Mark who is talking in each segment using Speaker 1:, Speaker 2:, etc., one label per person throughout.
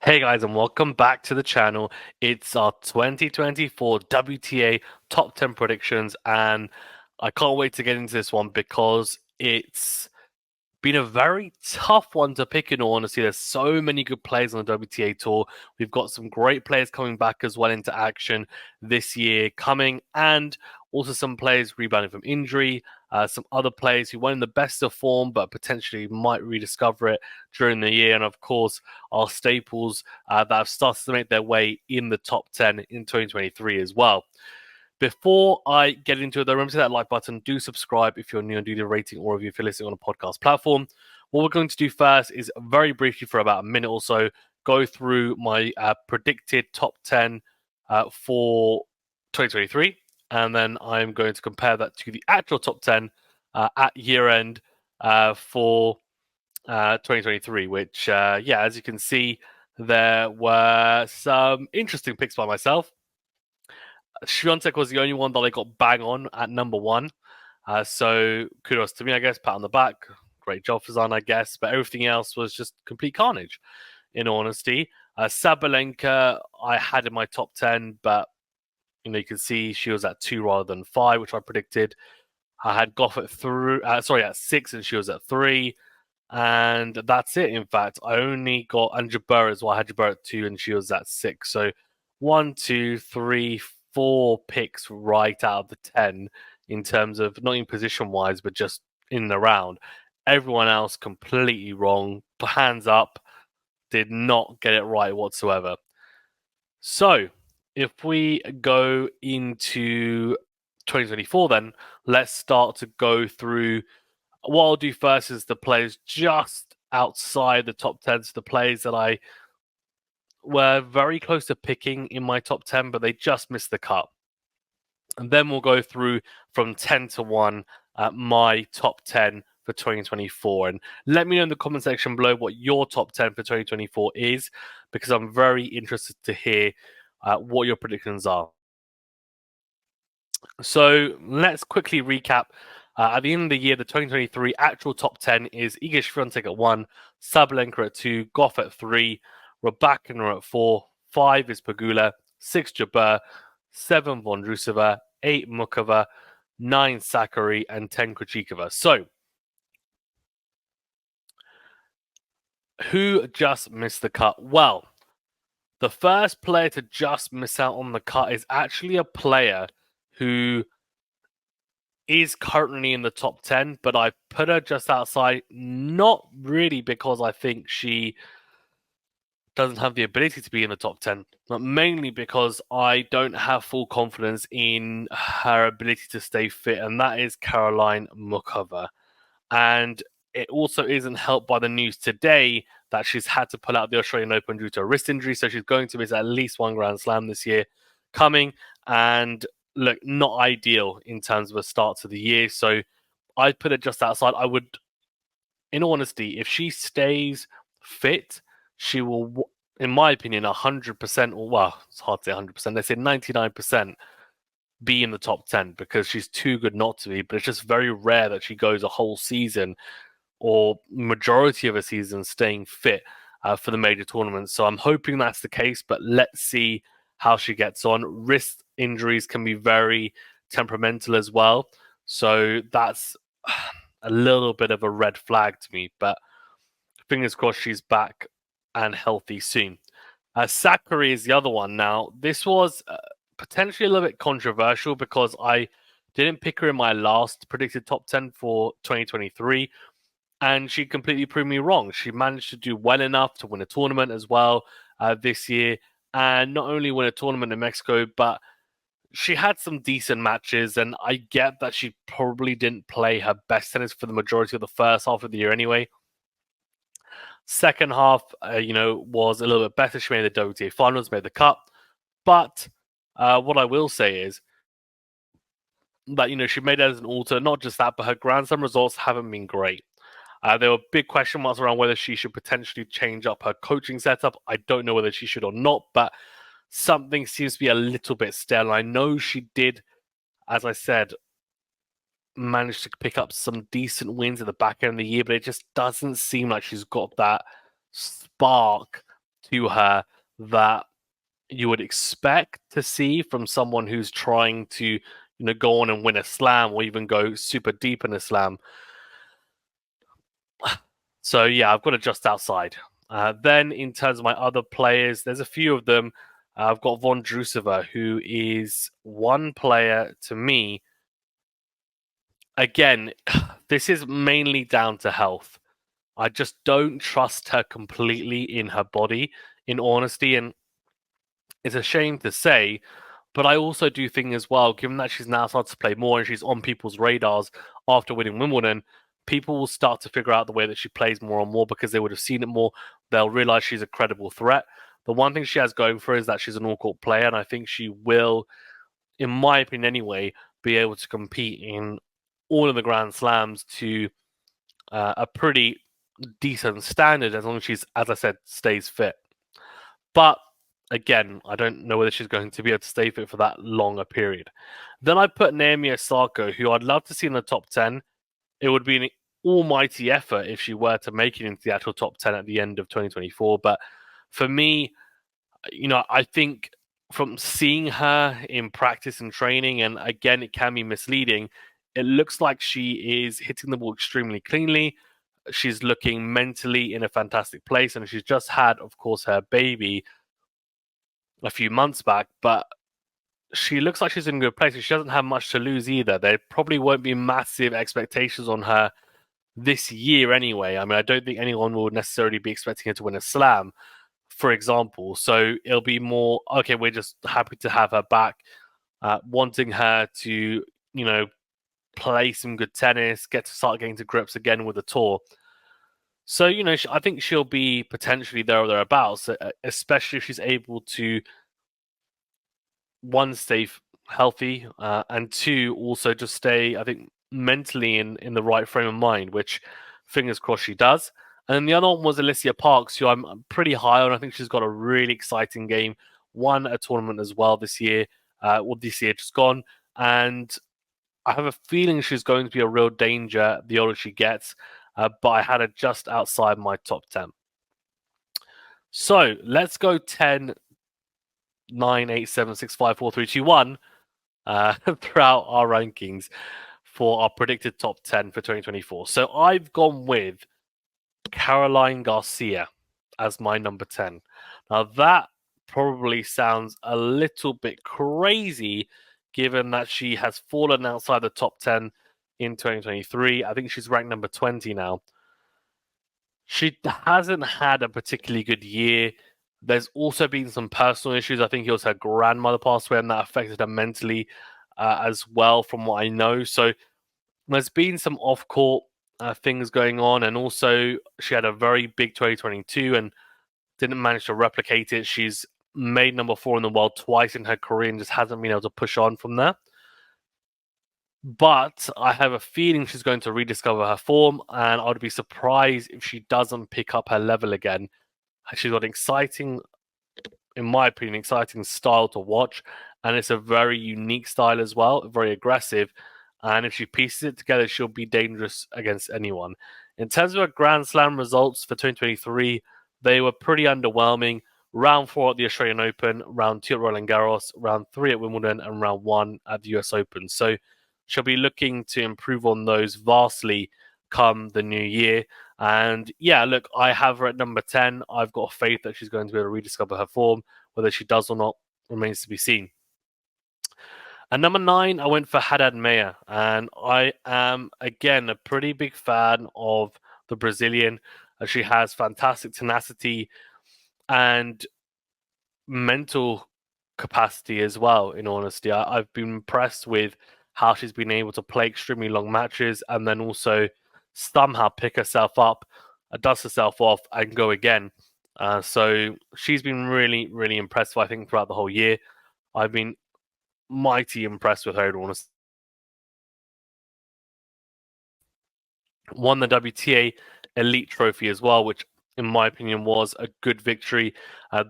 Speaker 1: Hey guys, and welcome back to the channel. It's our 2024 WTA top 10 predictions, and I can't wait to get into this one because it's been a very tough one to pick in all honesty. There's so many good players on the WTA tour. We've got some great players coming back as well into action this year coming, and also some players rebounding from injury. Some other players who weren't in the best of form but potentially might rediscover it during the year. And of course, our staples that have started to make their way in the top 10 in 2023 as well. Before I get into it, though, remember to hit that like button. Do subscribe if you're new and do the rating or review if you're listening on a podcast platform. What we're going to do first is very briefly for about a minute or so go through my predicted top 10 for 2023. And then I'm going to compare that to the actual top 10 at year end for 2023, which, as you can see, there were some interesting picks by myself. Swiatek was the only one that I got bang on at number one. So kudos to me, I guess. Pat on the back. Great job, Fazan, I guess. But everything else was just complete carnage, in honesty. Sabalenka, I had in my top 10, but you can see she was at 2 rather than 5, which I predicted. I had Goff at at 6, and she was at 3. And that's it. In fact, I only got jabeur as well. I had jabeur at 2, and she was at 6. So 1, 2, 3, 4 picks right out of the 10 in terms of not in position wise, but just in the round. Everyone else completely wrong. Hands up, did not get it right whatsoever. So if we go into 2024, then let's start to go through. What I'll do first is the players just outside the top 10, so the players that I were very close to picking in my top 10, but they just missed the cut. And then we'll go through from 10 to 1 my top 10 for 2024. And let me know in the comment section below what your top 10 for 2024 is, because I'm very interested to hear what your predictions are. So let's quickly recap. At the end of the year, the 2023 actual top 10 is Iga Swiatek at 1, Sabalenka at 2, Goff at 3, Rybakina at 4, 5 is Pegula, 6 Jabeur, 7 Vondrousova, 8 Mukova, 9 Sakkari, and 10 Krejcikova. So, who just missed the cut? Well, the first player to just miss out on the cut is actually a player who is currently in the top 10, but I put her just outside, not really because I think she doesn't have the ability to be in the top 10, but mainly because I don't have full confidence in her ability to stay fit, and that is Caroline Muchova. And it also isn't helped by the news today that she's had to pull out the Australian Open due to a wrist injury, so she's going to miss at least one Grand Slam this year coming. And look, not ideal in terms of a start to the year, so I'd put it just outside. I would, in all honesty, if she stays fit, she will, in my opinion, 100%, or well, it's hard to say 100%, they say 99% be in the top 10 because she's too good not to be, but it's just very rare that she goes a whole season or majority of a season staying fit for the major tournaments. So I'm hoping that's the case, but let's see how she gets on. Wrist injuries can be very temperamental as well. So that's a little bit of a red flag to me, but fingers crossed she's back and healthy soon. Sakkari is the other one. Now, this was potentially a little bit controversial because I didn't pick her in my last predicted top 10 for 2023, and she completely proved me wrong. She managed to do well enough to win a tournament as well this year, and not only win a tournament in Mexico, but she had some decent matches, and I get that she probably didn't play her best tennis for the majority of the first half of the year anyway. Second half, was a little bit better. She made the WTA finals, made the cut. But what I will say is that, she made it as an alter. Not just that, but her Grand Slam results haven't been great. There were big question marks around whether she should potentially change up her coaching setup. I don't know whether she should or not, but something seems to be a little bit stale. I know she did, as I said, manage to pick up some decent wins at the back end of the year, but it just doesn't seem like she's got that spark to her that you would expect to see from someone who's trying to, go on and win a slam or even go super deep in a slam. So yeah, I've got it just outside. Then in terms of my other players, there's a few of them. I've got Vondrousova, who is one player to me. Again, this is mainly down to health. I just don't trust her completely in her body, in honesty, and it's a shame to say, but I also do think as well, given that she's now started to play more and she's on people's radars after winning Wimbledon, people will start to figure out the way that she plays more and more because they would have seen it more. They'll realize she's a credible threat. The one thing she has going for her is that she's an all-court player, and I think she will, in my opinion anyway, be able to compete in all of the Grand Slams to a pretty decent standard as long as she's, as I said, stays fit. But again, I don't know whether she's going to be able to stay fit for that long a period. Then I put Naomi Osaka, who I'd love to see in the top 10. It would be an almighty effort if she were to make it into the actual top 10 at the end of 2024. But for me, I think from seeing her in practice and training, and again, it can be misleading, it looks like she is hitting the ball extremely cleanly. She's looking mentally in a fantastic place, and she's just had, of course, her baby a few months back, but she looks like she's in a good place. She doesn't have much to lose either. There probably won't be massive expectations on her this year anyway. I mean, I don't think anyone will necessarily be expecting her to win a slam, for example. So it'll be more, okay, we're just happy to have her back, wanting her to, play some good tennis, get to start getting to grips again with the tour. So, I think she'll be potentially there or thereabouts, especially if she's able to, one, stay healthy, and two, also just stay, I think, mentally in the right frame of mind, which fingers crossed she does. And then the other one was Alicia Parks, who I'm pretty high on. I think she's got a really exciting game, won a tournament as well this year, this year just gone. And I have a feeling she's going to be a real danger the older she gets, but I had her just outside my top 10. So let's go 10, 9, 8, 7, 6, 5, 4, 3, 2, 1 throughout our rankings for our predicted top 10 for 2024. So I've gone with Caroline Garcia as my number 10. Now that probably sounds a little bit crazy given that she has fallen outside the top 10 in 2023. I think she's ranked number 20 now. She hasn't had a particularly good year. There's also been some personal issues. I think it was her grandmother passed away, and that affected her mentally as well, from what I know. So there's been some off-court things going on, and also she had a very big 2022 and didn't manage to replicate it. She's made number 4 in the world twice in her career and just hasn't been able to push on from there. But I have a feeling she's going to rediscover her form, and I'd be surprised if she doesn't pick up her level again. She's got an exciting, in my opinion, exciting style to watch, and it's a very unique style as well, very aggressive. And if she pieces it together, she'll be dangerous against anyone. In terms of her Grand Slam results for 2023, they were pretty underwhelming. Round 4 at the Australian Open, round 2 at Roland Garros, round 3 at Wimbledon, and round 1 at the US Open. So she'll be looking to improve on those vastly come the new year. And yeah, look, I have her at number 10. I've got faith that she's going to be able to rediscover her form. Whether she does or not remains to be seen. At number 9, I went for Haddad Maia. And I am, again, a pretty big fan of the Brazilian. She has fantastic tenacity and mental capacity as well, in honesty. I've been impressed with how she's been able to play extremely long matches and then also somehow pick herself up, dust herself off, and go again. So she's been really, really impressive, I think, throughout the whole year. I've been mighty impressed with her, in honesty. Won the WTA Elite Trophy as well, which, in my opinion, was a good victory.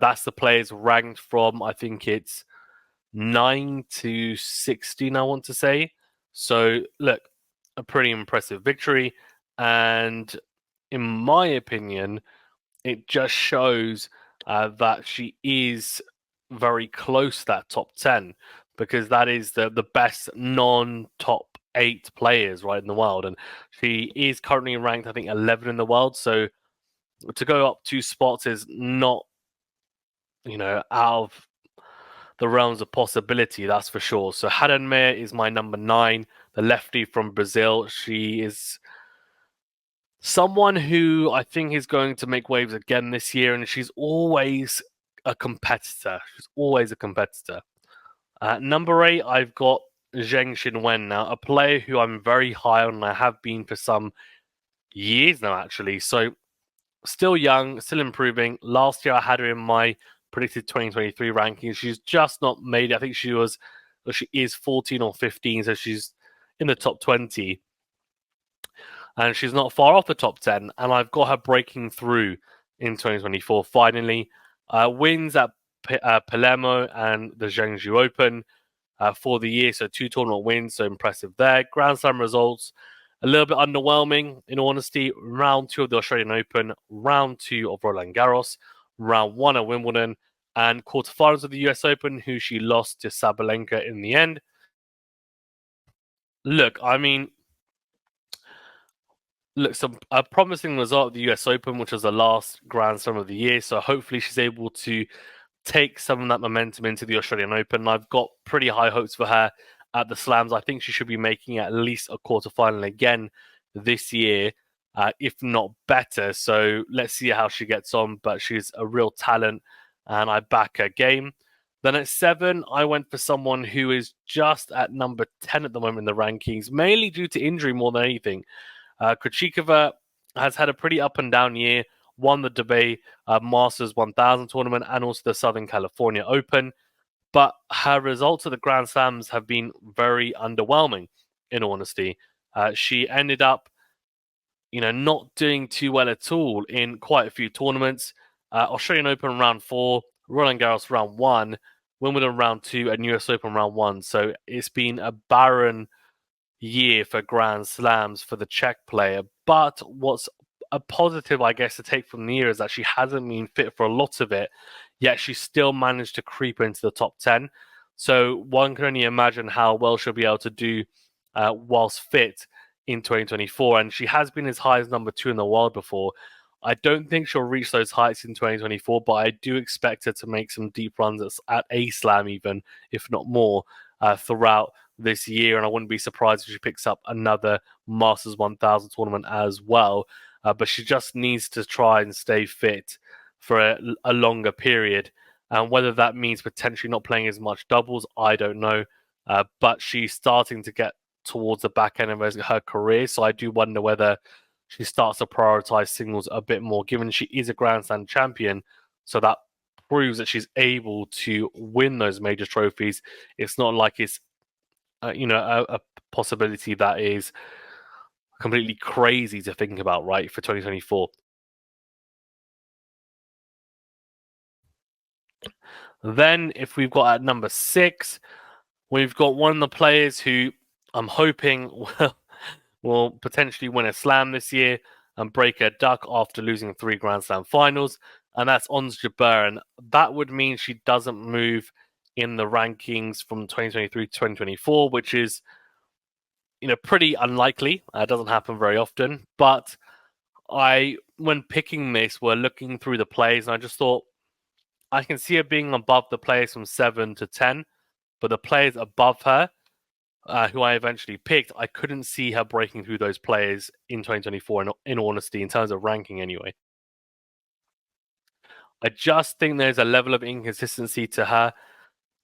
Speaker 1: That's the players ranked from, I think it's 9 to 16, I want to say. So, look, a pretty impressive victory. And in my opinion, it just shows that she is very close to that top 10, because that is the best non-top 8 players right in the world, and she is currently ranked, I think, 11 in the world. So to go up 2 spots is not, out of the realms of possibility, that's for sure. So Haddon Mayer is my number 9, the lefty from Brazil. She is someone who I think is going to make waves again this year, and she's always a competitor. She's always a competitor. Number 8, I've got Zheng Xinwen now, a player who I'm very high on, and I have been for some years now, actually. So still young, still improving. Last year, I had her in my predicted 2023 rankings. She's just not made it. I think she is 14 or 15, so she's in the top 20. And she's not far off the top 10. And I've got her breaking through in 2024 finally. Wins at Palermo and the Zhengzhou Open for the year. So 2 tournament wins, so impressive there. Grand Slam results, a little bit underwhelming, in honesty. Round 2 of the Australian Open, round 2 of Roland Garros, round 1 of Wimbledon, and quarterfinals of the US Open, who she lost to Sabalenka in the end. Look, some a promising result of the US Open, which was the last Grand Slam of the year. So hopefully she's able to take some of that momentum into the Australian Open. I've got pretty high hopes for her at the Slams. I think she should be making at least a quarterfinal again this year, if not better. So let's see how she gets on. But she's a real talent, and I back her game. Then at 7, I went for someone who is just at number 10 at the moment in the rankings, mainly due to injury more than anything. Krejcikova has had a pretty up and down year. Won the Dubai Masters 1000 tournament and also the Southern California Open, but her results at the Grand Slams have been very underwhelming, in honesty. She ended up, not doing too well at all in quite a few tournaments. Australian Open round 4, Roland Garros round 1, Wimbledon round 2, and US Open round 1. So it's been a barren year for Grand Slams for the Czech player. But what's a positive, I guess, to take from the year is that she hasn't been fit for a lot of it, yet she still managed to creep into the top 10. So one can only imagine how well she'll be able to do whilst fit in 2024. And she has been as high as number 2 in the world before. I don't think she'll reach those heights in 2024, but I do expect her to make some deep runs at a slam, even if not more, throughout this year. And I wouldn't be surprised if she picks up another Masters 1000 tournament as well. But she just needs to try and stay fit for a longer period. And whether that means potentially not playing as much doubles, I don't know. But she's starting to get towards the back end of her career. So I do wonder whether she starts to prioritize singles a bit more, given she is a Grand Slam champion. So that proves that she's able to win those major trophies. It's not like it's a possibility that is completely crazy to think about, right, for 2024. Then, if we've got at number 6, we've got one of the players who I'm hoping will potentially win a slam this year and break a duck after losing 3 Grand Slam finals, and that's Ons Jabeur. And that would mean she doesn't move in the rankings from 2023 to 2024, which is pretty unlikely. It doesn't happen very often. But when picking this, we're looking through the plays, and I just thought I can see her being above the players from 7 to 10, but the players above her, who I eventually picked, I couldn't see her breaking through those players in 2024, in honesty, in terms of ranking anyway. I just think there's a level of inconsistency to her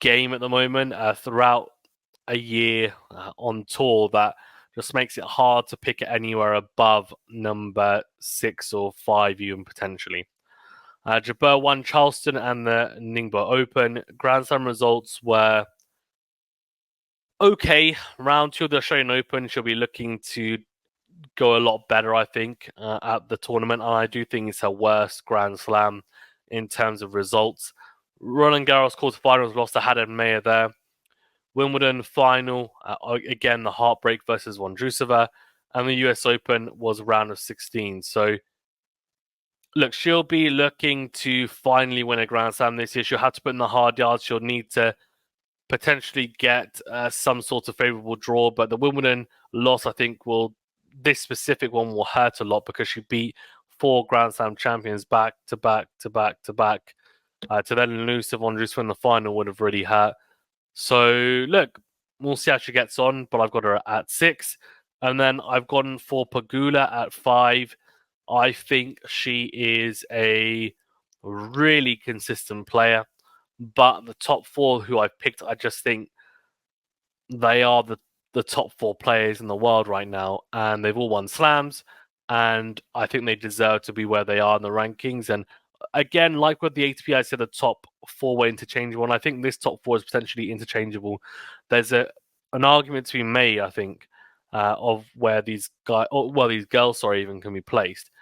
Speaker 1: game at the moment throughout a year on tour that just makes it hard to pick it anywhere above number 6 or 5 even potentially. Jabeur won Charleston and the Ningbo Open. Grand Slam results were okay. Round 2 of the Australian Open, she'll be looking to go a lot better, I think, at the tournament. And I do think it's her worst Grand Slam in terms of results. Roland Garros quarterfinals lost to Haddon Mayer there. Wimbledon final, again, the heartbreak versus Vondrousova. And the US Open was a round of 16. So Look, she'll be looking to finally win a Grand Slam this year. She'll have to put in the hard yards. She'll need to potentially get some sort of favourable draw, but the Wimbledon loss, I think, this specific one will hurt a lot because she beat 4 Grand Slam champions back to back to back to back. To then lose to Vondrousova in the final would have really hurt. So look, we'll see how she gets on, but I've got her at 6. And then I've gone for Pegula at 5. I think she is a really consistent player, but the top 4 who I've picked, I just think they are the top 4 players in the world right now, and they've all won slams, and I think they deserve to be where they are in the rankings. And again, like with the ATP, I said the top 4 were interchangeable, and I think this top 4 is potentially interchangeable. There's an argument to be made, I think, of where these girls, even can be placed.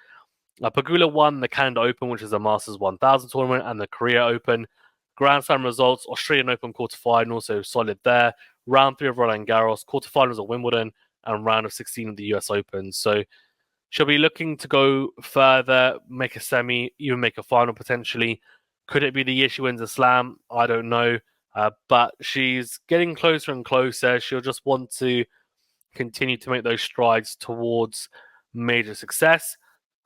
Speaker 1: Pegula won the Canada Open, which is a Masters 1000 tournament, and the Korea Open. Grand Slam results: Australian Open quarterfinal, so solid there. Round 3 of Roland Garros, quarterfinals of Wimbledon, and round of 16 of the US Open. So she'll be looking to go further, make a semi, even make a final potentially. Could it be the year she wins a slam? I don't know. But she's getting closer and closer. She'll just want to continue to make those strides towards major success.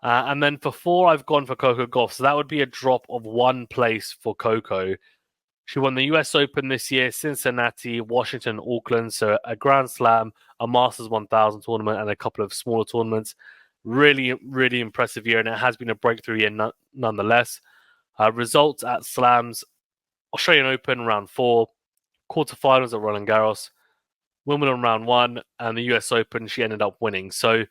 Speaker 1: And then for 4, I've gone for Coco Gauff. So that would be a drop of 1 place for Coco. She won the US Open this year, Cincinnati, Washington, Auckland. So a Grand Slam, a Masters 1000 tournament, and a couple of smaller tournaments. Really, really impressive year, and it has been a breakthrough year nonetheless. Results at slams: Australian Open round 4, quarterfinals at Roland Garros, Wimbledon round 1, and the US Open she ended up winning. So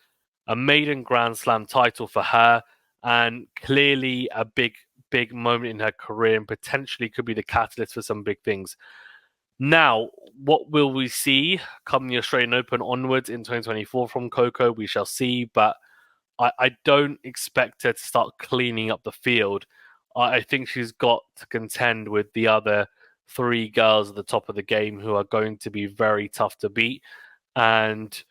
Speaker 1: a maiden Grand Slam title for her, and clearly a big moment in her career, and potentially could be the catalyst for some big things. Now, what will we see come the Australian Open onwards in 2024 from Coco? We shall see, but I don't expect her to start cleaning up the field. I think she's got to contend with the other 3 girls at the top of the game who are going to be very tough to beat. And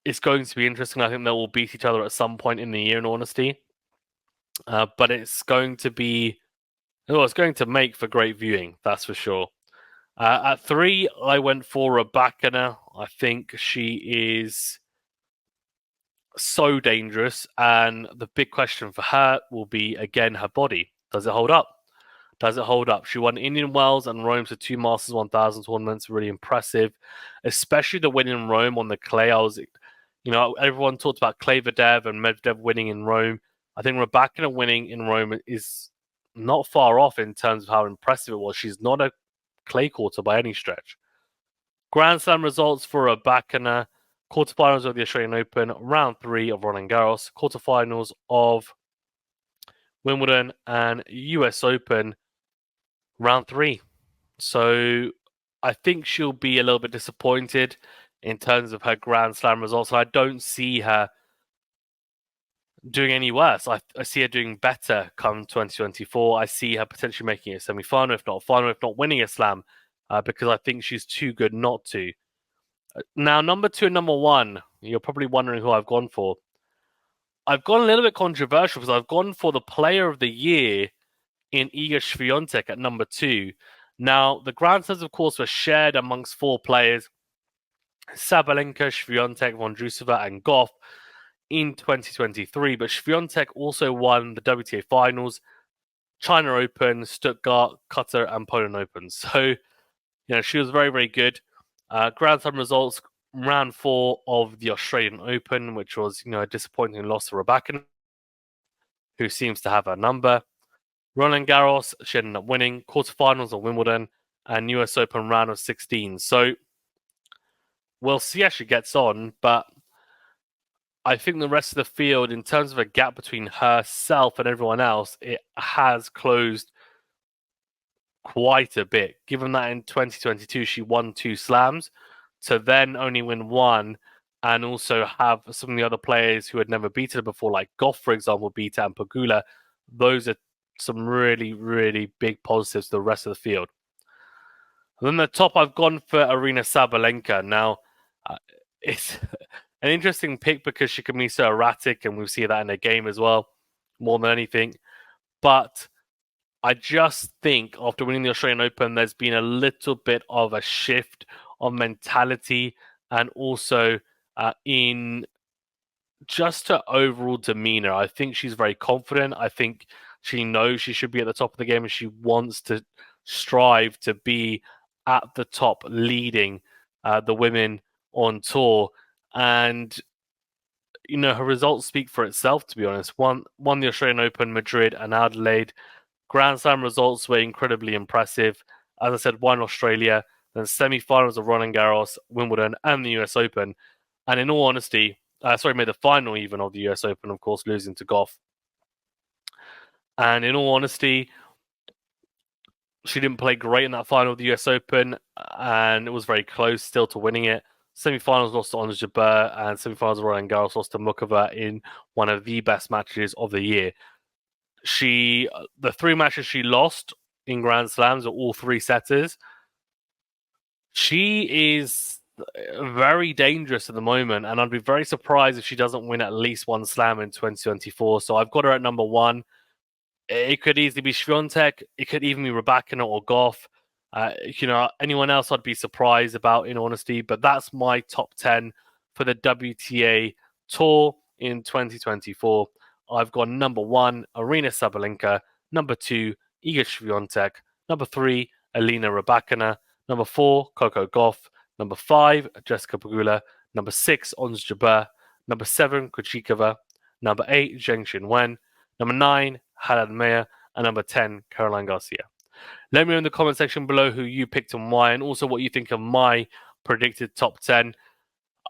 Speaker 1: it's going to be interesting. I think they will beat each other at some point in the year, in honesty. But it's going to make for great viewing, that's for sure. At 3, I went for Rybakina. I think she is so dangerous, and the big question for her will be, again, her body. Does it hold up? She won Indian Wells and Rome, so 2 Masters 1000 tournaments. Really impressive, especially the win in Rome on the clay. Everyone talked about Klaverdev and Medvedev winning in Rome. I think Rybakina winning in Rome is not far off in terms of how impressive it was. She's not a clay quarter by any stretch. Grand Slam results for Rybakina: quarterfinals of the Australian Open, round 3 of Roland Garros, quarterfinals of Wimbledon, and US Open, round 3. So I think she'll be a little bit disappointed in terms of her Grand Slam results. I don't see her doing any worse. I see her doing better come 2024. I see her potentially making a semi-final, if not a final, if not winning a slam, because I think she's too good not to. Now, number 2 and number 1, you're probably wondering who I've gone for. I've gone a little bit controversial because I've gone for the player of the year in Iga Swiatek at number 2. Now, the Grand Slams, of course, were shared amongst 4 players: Sabalenka, Swiatek, Vondrousova, and Gauff in 2023. But Swiatek also won the WTA finals, China Open, Stuttgart, Qatar, and Poland Open. So, she was very, very good. Grand Slam results: round 4 of the Australian Open, which was, a disappointing loss to Rybakina, who seems to have her number. Roland Garros, she ended up winning. Quarterfinals of Wimbledon, and US Open round of 16. So we'll see how she gets on, but I think the rest of the field, in terms of a gap between herself and everyone else, it has closed quite a bit. Given that in 2022 she won 2 slams, to then only win 1, and also have some of the other players who had never beaten her before, like Gauff, for example, beat her, and Pegula, those are some really, really big positives to the rest of the field. And then the top, I've gone for Aryna Sabalenka. Now, it's an interesting pick because she can be so erratic, and we see that in her game as well, more than anything. But I just think after winning the Australian Open, there's been a little bit of a shift of mentality and also in just her overall demeanor. I think she's very confident. I think she knows she should be at the top of the game and she wants to strive to be at the top, leading the women on tour. And her results speak for itself. To be honest, won the Australian Open, Madrid, and Adelaide. Grand Slam results were incredibly impressive. As I said, won Australia, then semi-finals of Roland Garros, Wimbledon, and the US Open. And in all honesty, made the final even of the US Open, of course, losing to Goff. And in all honesty, she didn't play great in that final of the US Open, and it was very close still to winning it. Semi-finals lost to Ons Jabeur, and semi-finals of Roland Garros lost to Mukova in one of the best matches of the year. The three matches she lost in Grand Slams are all three setters. She is very dangerous at the moment, and I'd be very surprised if she doesn't win at least one slam in 2024. So I've got her at number one. It could easily be Swiatek. It could even be Rybakina or Goff. Anyone else I'd be surprised about, in honesty. But that's my top 10 for the WTA Tour in 2024. I've got number one, Arina Sabalenka. Number two, Iga Swiatek. Number three, Elena Rybakina. Number four, Coco Gauff. Number five, Jessica Pegula. Number six, Ons Jabeur. Number seven, Kuchikova. Number eight, Zheng Xinwen. Number nine, Haddad Mayer. And number 10, Caroline Garcia. Let me know in the comment section below who you picked and why, and also what you think of my predicted top 10.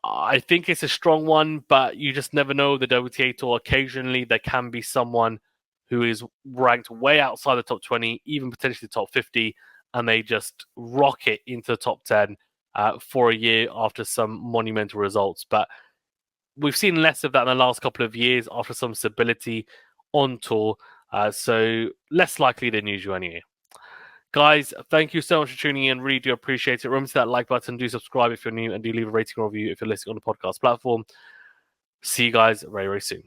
Speaker 1: I think it's a strong one, but you just never know. The WTA Tour, occasionally there can be someone who is ranked way outside the top 20, even potentially the top 50, and they just rocket into the top 10 for a year after some monumental results. But we've seen less of that in the last couple of years after some stability on tour, so less likely than usual anyway. Guys, thank you so much for tuning in. Really do appreciate it. Remember to that like button. Do subscribe if you're new, and do leave a rating or review if you're listening on the podcast platform. See you guys very, very soon.